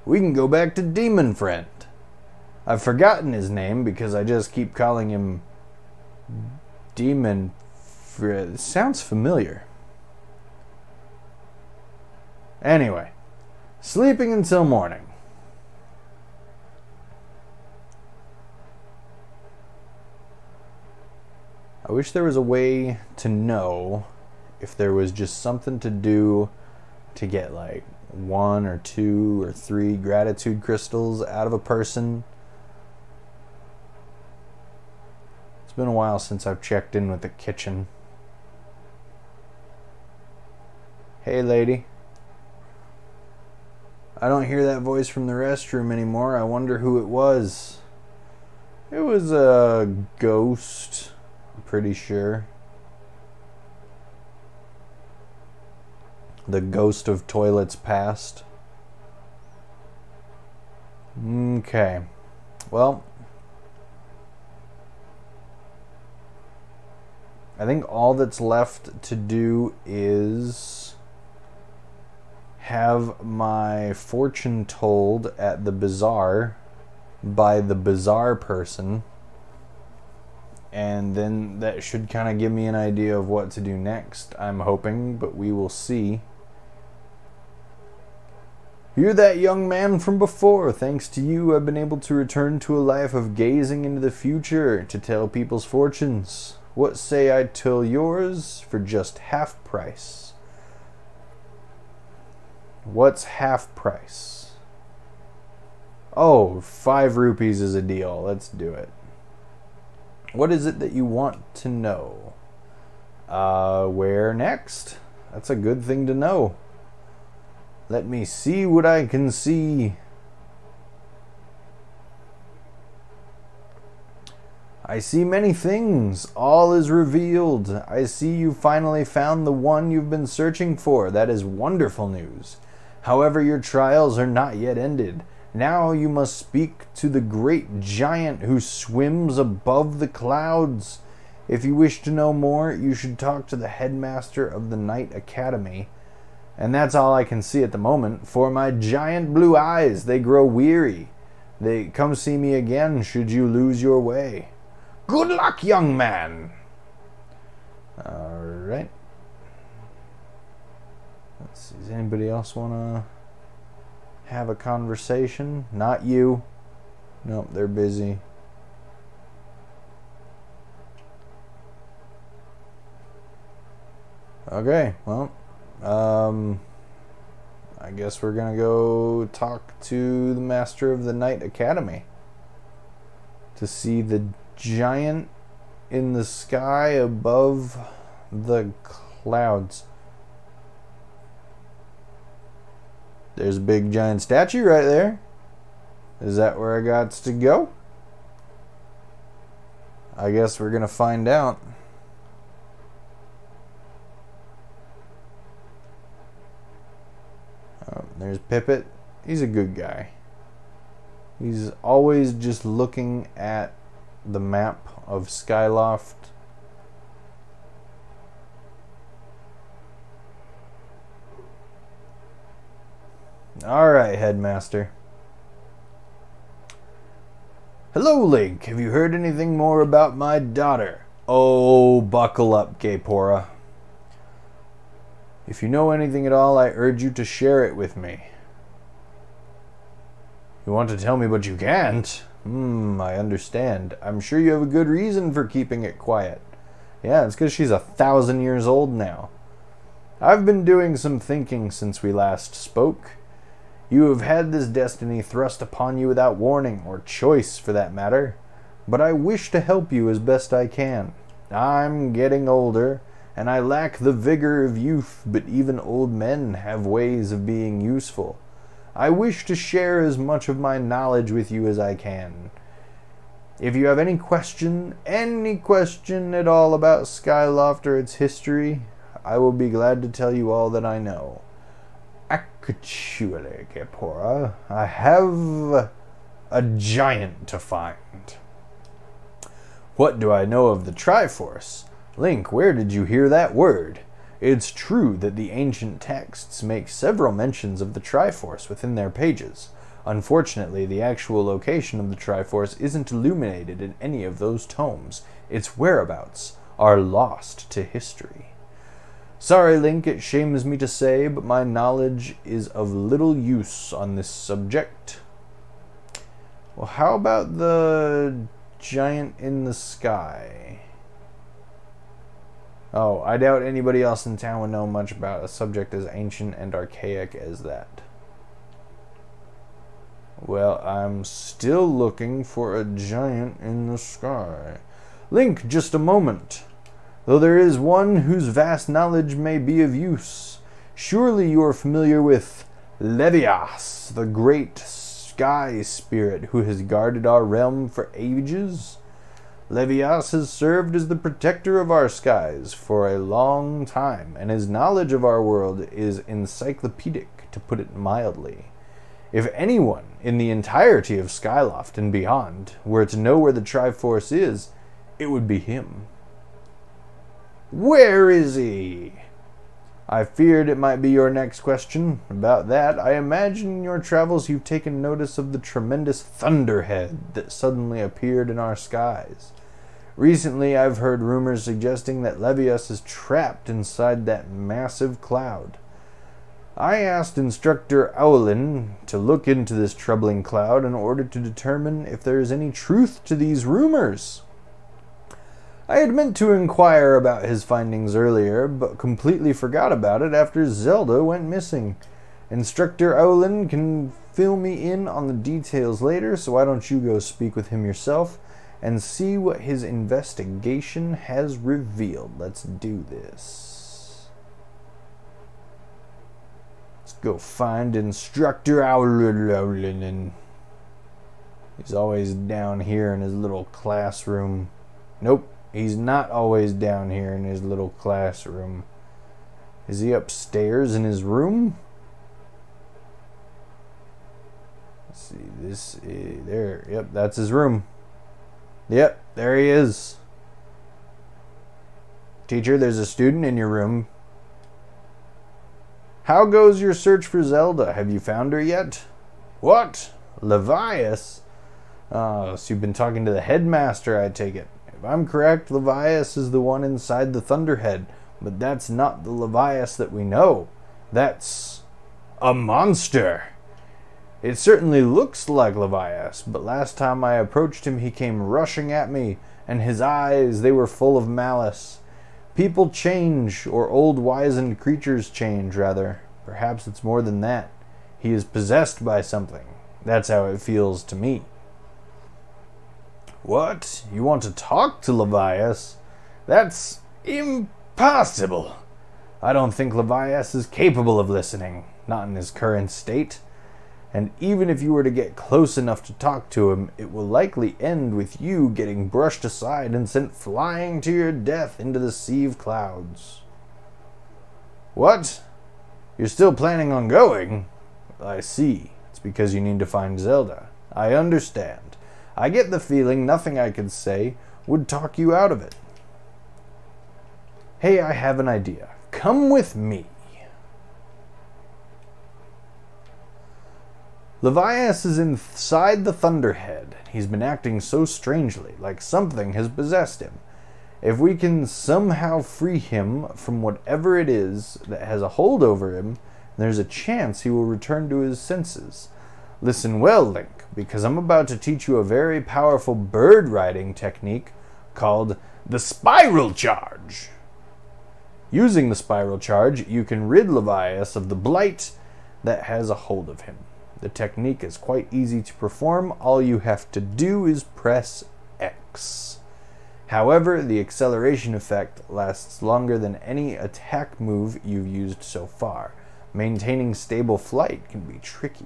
we can go back to Demon Friend. I've forgotten his name because I just keep calling him Demon Friend. Sounds familiar. Anyway, sleeping until morning. I wish there was a way to know if there was just something to do to get like 1 or 2 or 3 gratitude crystals out of a person. It's been a while since I've checked in with the kitchen. Hey, lady. I don't hear that voice from the restroom anymore. I wonder who it was. It was a ghost, I'm pretty sure. The ghost of toilets past. Okay. Well, I think all that's left to do is have my fortune told at the bazaar by the bazaar person, and then that should kind of give me an idea of what to do next, I'm hoping, but we will see. You're that young man from before. Thanks to you, I've been able to return to a life of gazing into the future to tell people's fortunes. What say I tell yours for just half price? What's half price? Oh, 5 rupees is a deal. Let's do it. What is it that you want to know? Where next? That's a good thing to know. Let me see what I can see. I see many things. All is revealed. I see you finally found the one you've been searching for. That is wonderful news. However, your trials are not yet ended. Now you must speak to the great giant who swims above the clouds. If you wish to know more, you should talk to the headmaster of the Knight Academy. And that's all I can see at the moment, for my giant blue eyes, they grow weary. They come see me again should you lose your way. Good luck, young man. All right. Let's see. Does anybody else want to have a conversation? Not you. Nope, they're busy. Okay, well, I guess we're gonna go talk to the master of the Knight Academy to see the giant in the sky above the clouds. There's a big giant statue right there. Is that where I got to go? I guess we're gonna find out. Oh, there's Pippet. He's a good guy. He's always just looking at the map of Skyloft. Alright, Headmaster. Hello, Link. Have you heard anything more about my daughter? Oh, buckle up, Gaypora. If you know anything at all, I urge you to share it with me. You want to tell me but you can't? I understand. I'm sure you have a good reason for keeping it quiet. Yeah, it's because she's 1,000 years old now. I've been doing some thinking since we last spoke. You have had this destiny thrust upon you without warning, or choice for that matter, but I wish to help you as best I can. I'm getting older, and I lack the vigor of youth, but even old men have ways of being useful. I wish to share as much of my knowledge with you as I can. If you have any question at all about Skyloft or its history, I will be glad to tell you all that I know. Actually, Gaypora, I have a giant to find. What do I know of the Triforce? Link, where did you hear that word? It's true that the ancient texts make several mentions of the Triforce within their pages. Unfortunately, the actual location of the Triforce isn't illuminated in any of those tomes. Its whereabouts are lost to history. Sorry, Link, it shames me to say, but my knowledge is of little use on this subject. Well, how about the giant in the sky? Oh, I doubt anybody else in town would know much about a subject as ancient and archaic as that. Well, I'm still looking for a giant in the sky. Link, just a moment. Though there is one whose vast knowledge may be of use. Surely you are familiar with Levias, the great sky spirit who has guarded our realm for ages? Levias has served as the protector of our skies for a long time, and his knowledge of our world is encyclopedic, to put it mildly. If anyone in the entirety of Skyloft and beyond were to know where the Triforce is, it would be him. Where is he? I feared it might be your next question. About that, I imagine in your travels you've taken notice of the tremendous thunderhead that suddenly appeared in our skies. Recently, I've heard rumors suggesting that Levios is trapped inside that massive cloud. I asked Instructor Owlin to look into this troubling cloud in order to determine if there is any truth to these rumors. I had meant to inquire about his findings earlier, but completely forgot about it after Zelda went missing. Instructor Owlin can fill me in on the details later, so why don't you go speak with him yourself and see what his investigation has revealed. Let's do this. Let's go find Instructor Owlin. He's always down here in his little classroom. Nope. He's not always down here in his little classroom. Is he upstairs in his room? Let's see, this is there. Yep, that's his room. Yep, there he is. Teacher, there's a student in your room. How goes your search for Zelda? Have you found her yet? What? Levias? Oh, so you've been talking to the headmaster, I take it. If I'm correct, Levias is the one inside the Thunderhead, but that's not the Levias that we know. That's a monster. It certainly looks like Levias, but last time I approached him, he came rushing at me, and his eyes, they were full of malice. People change, or old wizened creatures change, rather. Perhaps it's more than that. He is possessed by something. That's how it feels to me. What? You want to talk to Levias? That's impossible. I don't think Levias is capable of listening, not in his current state. And even if you were to get close enough to talk to him, it will likely end with you getting brushed aside and sent flying to your death into the sea of clouds. What? You're still planning on going? I see. It's because you need to find Zelda. I understand. I get the feeling nothing I could say would talk you out of it. Hey, I have an idea. Come with me. Levias is inside the Thunderhead. He's been acting so strangely, like something has possessed him. If we can somehow free him from whatever it is that has a hold over him, there's a chance he will return to his senses. Listen well, Link, because I'm about to teach you a very powerful bird riding technique called the Spiral Charge. Using the Spiral Charge, you can rid Levias of the blight that has a hold of him. The technique is quite easy to perform. All you have to do is press X. However, the acceleration effect lasts longer than any attack move you've used so far. Maintaining stable flight can be tricky.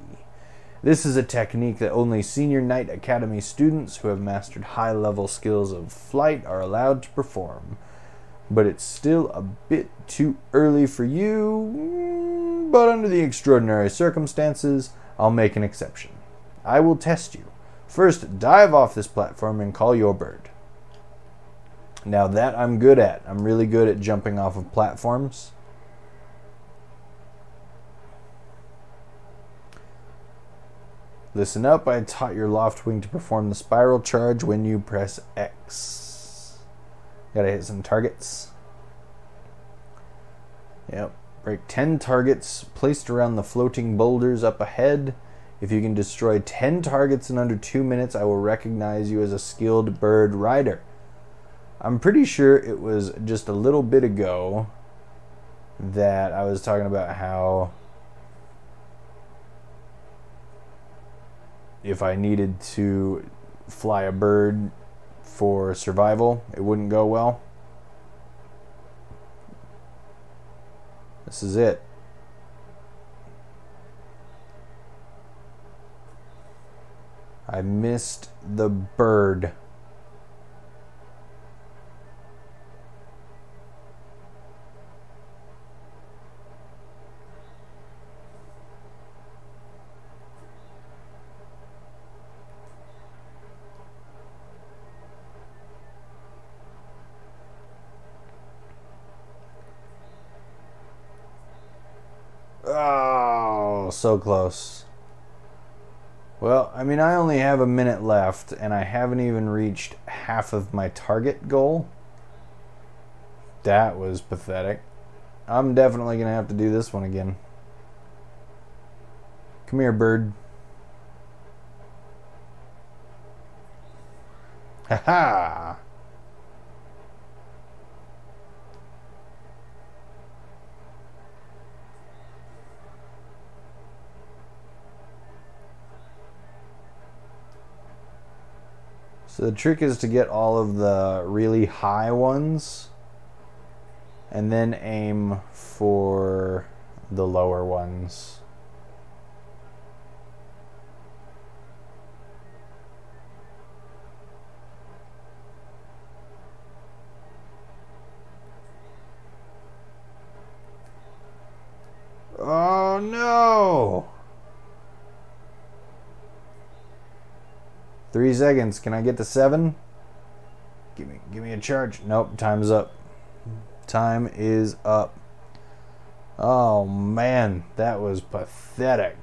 This is a technique that only Senior Knight Academy students who have mastered high-level skills of flight are allowed to perform. But it's still a bit too early for you, but under the extraordinary circumstances, I'll make an exception. I will test you. First, dive off this platform and call your bird. Now that I'm good at. I'm really good at jumping off of platforms. Listen up, I taught your Loftwing to perform the Spiral Charge when you press X. Gotta hit some targets. Yep. Break 10 targets placed around the floating boulders up ahead. If you can destroy 10 targets in under 2 minutes, I will recognize you as a skilled bird rider. I'm pretty sure it was just a little bit ago that I was talking about how if I needed to fly a bird for survival, it wouldn't go well. This is it. I missed the bird. Oh, so close. Well, I mean, I only have a minute left, and I haven't even reached half of my target goal. That was pathetic. I'm definitely going to have to do this one again. Come here, bird. Ha-ha! So the trick is to get all of the really high ones and then aim for the lower ones. Oh no! 3 seconds. Can I get to 7? Give me a charge. Nope, time's up. Time is up. Oh man, that was pathetic.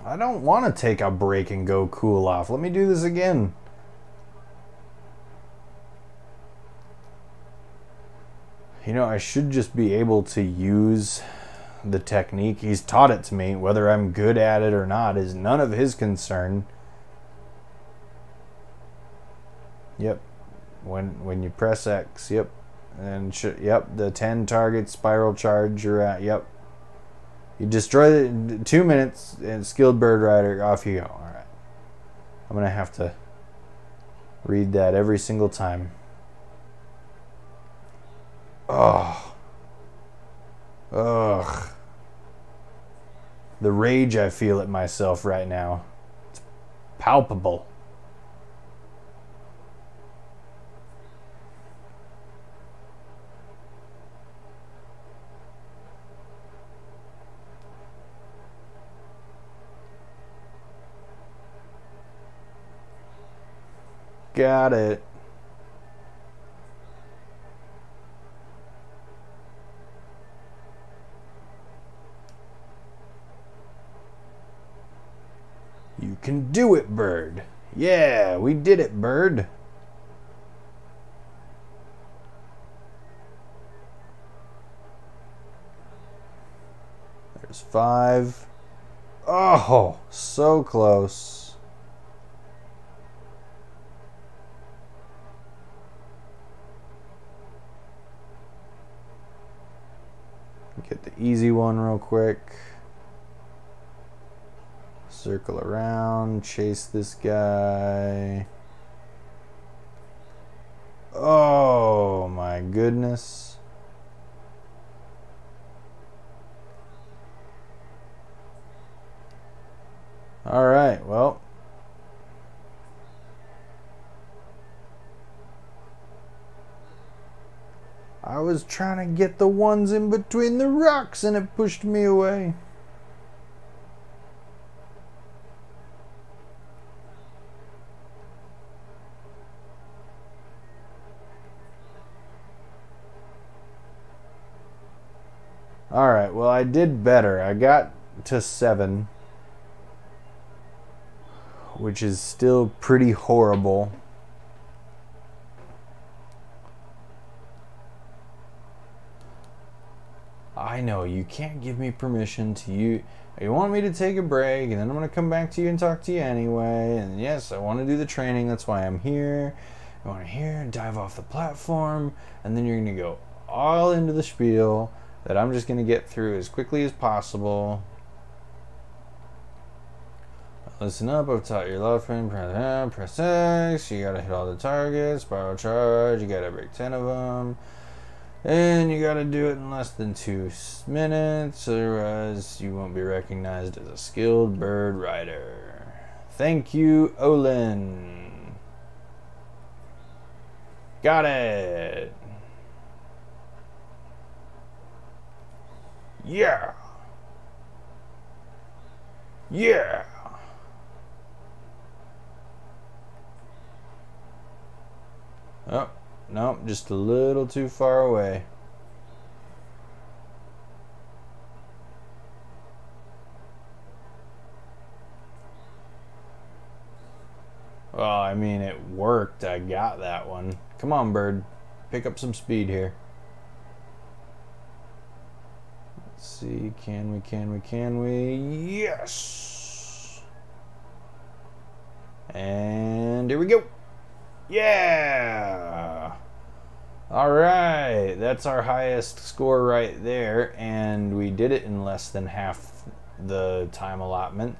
I don't want to take a break and go cool off. Let me do this again. You know, I should just be able to use the technique. He's taught it to me. Whether I'm good at it or not is none of his concern. Yep. When you press X, yep. And yep, the 10 target spiral charge you're at. Yep. You destroy it 2 minutes and skilled bird rider, off you go. Alright. I'm gonna have to read that every single time. Oh. Ugh. The rage I feel at myself right now. It's palpable. Got it. You can do it, bird. Yeah, we did it, bird. There's 5. Oh, so close. Get the easy one real quick. Circle around, chase this guy. Oh my goodness. All right, well. I was trying to get the ones in between the rocks and it pushed me away. Alright, well I did better. I got to 7, which is still pretty horrible. I know, you can't give me permission to you want me to take a break, and then I'm going to come back to you and talk to you anyway, and yes, I want to do the training, that's why I'm here. I want to hear, dive off the platform, and then you're going to go all into the spiel that I'm just going to get through as quickly as possible. Listen up, I've taught your love friend, press X, you gotta hit all the targets, spiral charge, you gotta break 10 of them. And you gotta do it in less than 2 minutes, otherwise you won't be recognized as a skilled bird rider. Thank you, Olin. Got it. Yeah. Yeah. Oh, no, just a little too far away. Well, I mean, it worked. I got that one. Come on, bird. Pick up some speed here. Let's see. Can we? Yes! And here we go. Yeah! Alright, that's our highest score right there, and we did it in less than half the time allotment.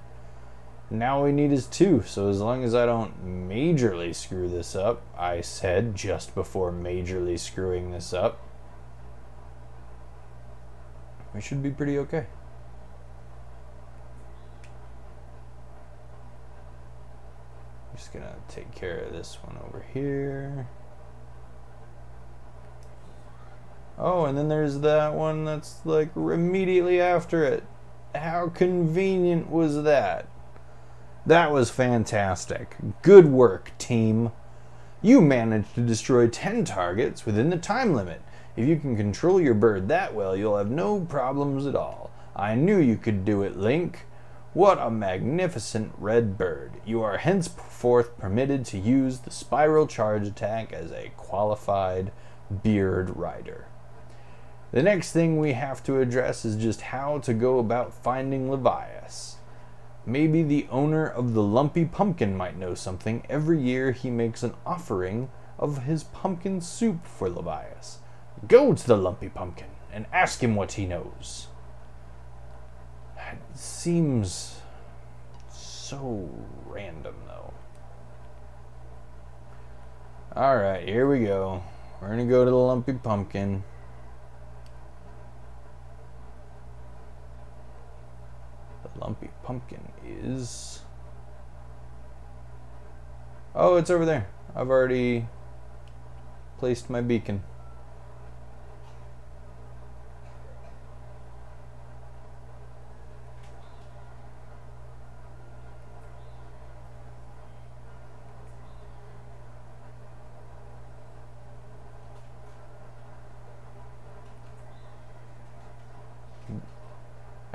Now all we need is 2, so as long as I don't majorly screw this up, I said just before majorly screwing this up, we should be pretty okay. Just gonna take care of this one over here. Oh, and then there's that one that's like immediately after it. How convenient was that? That was fantastic. Good work, team. You managed to destroy 10 targets within the time limit. If you can control your bird that well, you'll have no problems at all. I knew you could do it, Link. What a magnificent red bird. You are henceforth permitted to use the spiral charge attack as a qualified beard rider. The next thing we have to address is just how to go about finding Levias. Maybe the owner of the Lumpy Pumpkin might know something. Every year he makes an offering of his pumpkin soup for Levias. Go to the Lumpy Pumpkin and ask him what he knows. It seems so random, though. Alright, here we go. We're gonna go to the Lumpy Pumpkin. pumpkin is... Oh, it's over there. I've already placed my beacon.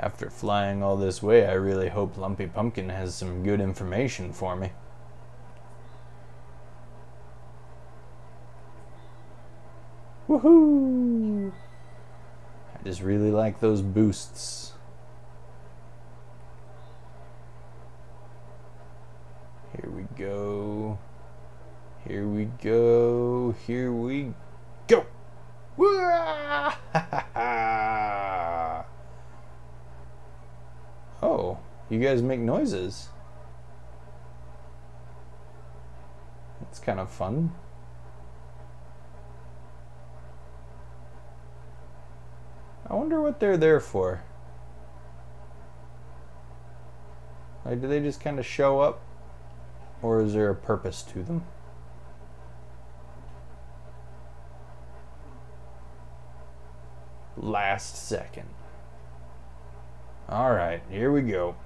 After flying all this way, I really hope Lumpy Pumpkin has some good information for me. Woohoo! I just really like those boosts. Here we go. Here we go. Here we go. Wah! Oh, you guys make noises. It's kind of fun. I wonder what they're there for. Like, do they just kind of show up? Or is there a purpose to them? Last second. Alright, here we go.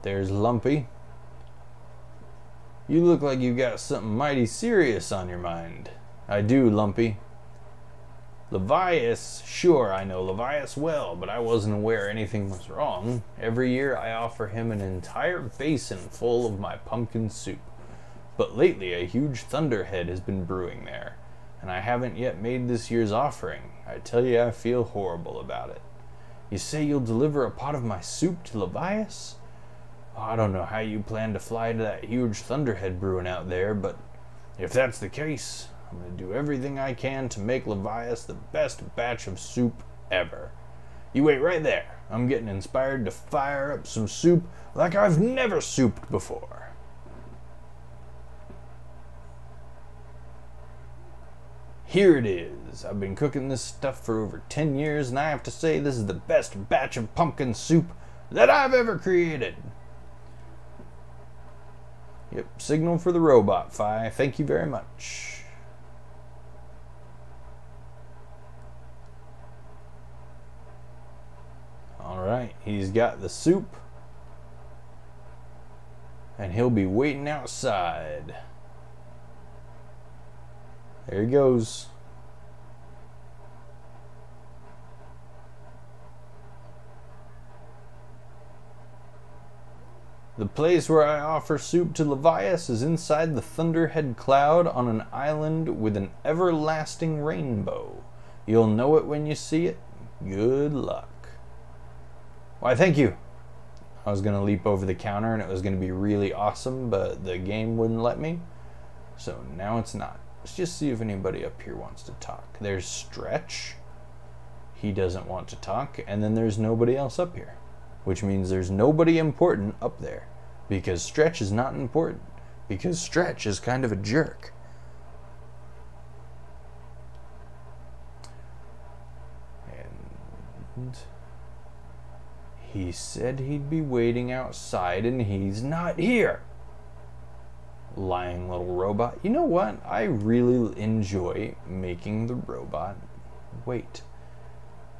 There's Lumpy. You look like you got something mighty serious on your mind. I do, Lumpy. Levias, sure, I know Levias well, but I wasn't aware anything was wrong. Every year I offer him an entire basin full of my pumpkin soup. But lately a huge thunderhead has been brewing there, and I haven't yet made this year's offering. I tell you, I feel horrible about it. You say you'll deliver a pot of my soup to Levias? Oh, I don't know how you plan to fly to that huge thunderhead brewing out there, but if that's the case, I'm going to do everything I can to make Levias the best batch of soup ever. You wait right there. I'm getting inspired to fire up some soup like I've never souped before. Here it is. I've been cooking this stuff for over 10 years, and I have to say this is the best batch of pumpkin soup that I've ever created. Yep, signal for the robot, Fi. Thank you very much. Alright, he's got the soup. And he'll be waiting outside. There he goes. The place where I offer soup to Levias is inside the Thunderhead Cloud on an island with an everlasting rainbow. You'll know it when you see it. Good luck. Why, thank you. I was going to leap over the counter and it was going to be really awesome, but the game wouldn't let me. So now it's not. Let's just see if anybody up here wants to talk. There's Stretch. He doesn't want to talk. And then there's nobody else up here. Which means there's nobody important up there. Because Stretch is not important. Because Stretch is kind of a jerk. And he said he'd be waiting outside and he's not here. Lying little robot. You know what? I really enjoy making the robot wait.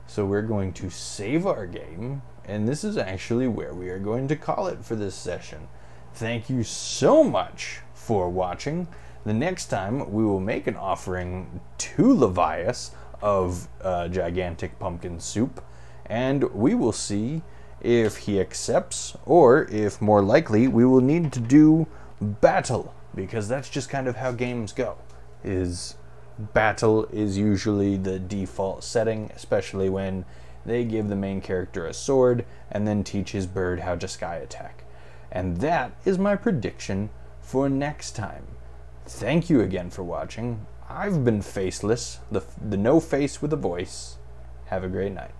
So we're going to save our game. And this is actually where we are going to call it for this session. Thank you so much for watching. The next time we will make an offering to Levias of gigantic pumpkin soup. And we will see if he accepts, or if more likely we will need to do battle. Because that's just kind of how games go. Battle is usually the default setting, especially when they give the main character a sword and then teach his bird how to sky attack. And that is my prediction for next time. Thank you again for watching. I've been Faceless, the no face with a voice. Have a great night.